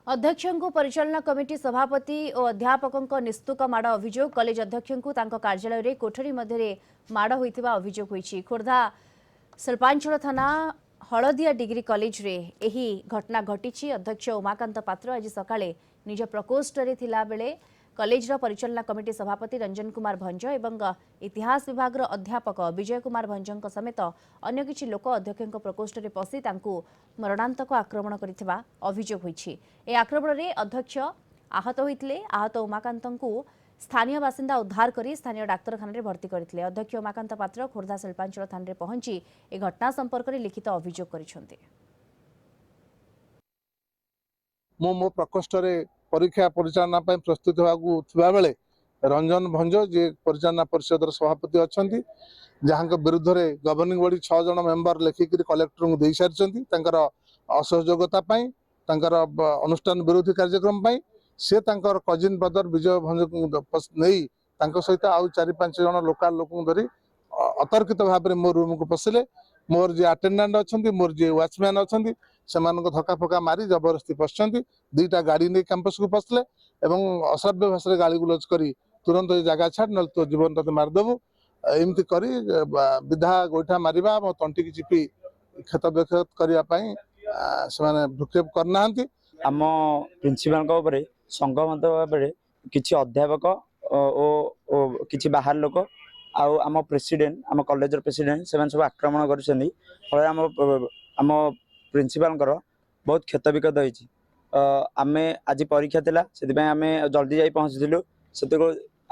अध्यक्षଙ୍କୁ परिचालना committee सभापति और अध्यापकों निस्तुक माड़ अभियोग कॉलेज अध्यक्षଙ୍କୁ तांको कार्यालय कोठरी मध्य माड़ होइतिबा अभियोग होइछि। खोर्धा शिल्पांचल थाना हलदिया डिग्री कॉलेज रे एही घटना घटिछि। अध्यक्ष उमाकांत पात्र आज सकाळे निज प्रकोष्ठ रे थिला बेले कॉलेज परिचालना कमिटी सभापति रंजन कुमार भंज एवं इतिहास विभाग अध्यापक विजय कुमार भंज समेत अन्य किछि लोक अध्यक्ष प्रकोष्ठ रे पसी तांकु मरणांतक आक्रमण करिथिबा अभियोग होइछि। ए आक्रमण रे अध्यक्ष आहत होइतिले। आहत उमाकांतଙ୍କୁ स्थानीय बासिंदा उद्धार करी स्थानीय डाक्तरखाना रे भर्ती करथिले। अध्यक्ष उमाकांत पात्र खोर्धा शिल्पांचल थाना रे पहुंची ए घटना संपर्क रे लिखित अभियोग करिसंते। मो प्रकोष्ठ रे परीक्षा परिचालना प्रस्तुत होगा बेले रंजन भंज जे परिचालना परिषद सभापति अच्छा जहाँ विरुद्ध में गवर्निंग बॉडी 6 जन मेंबर लेखिक कलेक्टर को दे सारी असहयोगता अनुष्ठान विरोधी कार्यक्रम से कजिन ब्रदर विजय भंज को नहीं सहित आउ 4-5 जन लोकाल लोक धरी अतर्कित भाव में मो रूम को पशिले। मोर जे अटेंडेंट अच्छा मोर जे वाचमैन अच्छा से धक्का फका मारी जबरदस्ती पशुंट 2टा गाड़ी नहीं कैंपस को पशिले एवं अश्राव्य भाषा गाली गुलज करी तुरंत जगह छाड़ न तो जीवन तक मारिदेबू एमती करी विधा गोईठा मारिबा मो तंटी की चिपी क्षत विक्षत करने से भ्रुक्षेप करना। आम प्रिंसिपाल संगमत भाव किसी अध्यापक और किसी बाहर लोक आम प्रेसिडेंट आम कॉलेज प्रेसिडेंट से सब आक्रमण कर प्रिंसिपाल बहुत क्षत विक्षत होती। आम आज परीक्षा थिला से आम जल्दी जाई पहुँचलु से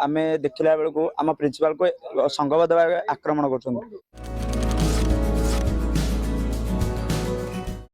आम देखला बेलू आम प्रिंसिपाल को संगबद्ध भाव आक्रमण कर।